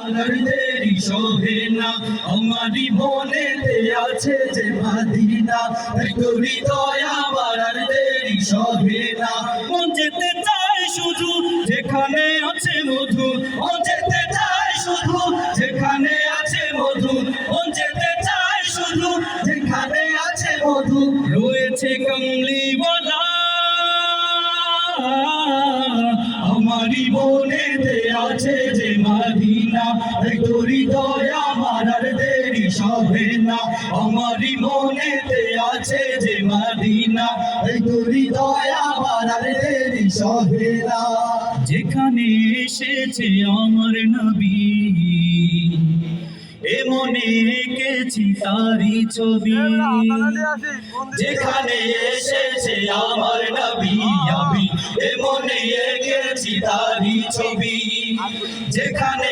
দেরি সহে না আমারি মনেতে আছে যে মদিনা, তাই তোর হৃদয় আমার আর দেরি সহে না। মন যেতে চায় শুধু যেখানে আছে মধু, মন যেতে চায় শুধু যেখানে আছে মধু, মন যেতে চায় শুধু যেখানে আছে মধু। রয়েছে কমলিওয়ালা আমারি মনেতে আছে যে মদিনা, তাই তোর হৃদয় আমার আর দেরি সহে না। আমারি মনেতে আছে যে মদিনা, তাই তোর হৃদয় আমার আর দেরি সহে না। যেখানে এসেছে আমার নবী এ মনে এঁকেছি তারি ছবি, যেখানে এসেছে আমার নবী আমি এ মনে এঁকেছি তারি ছবি, যেখানে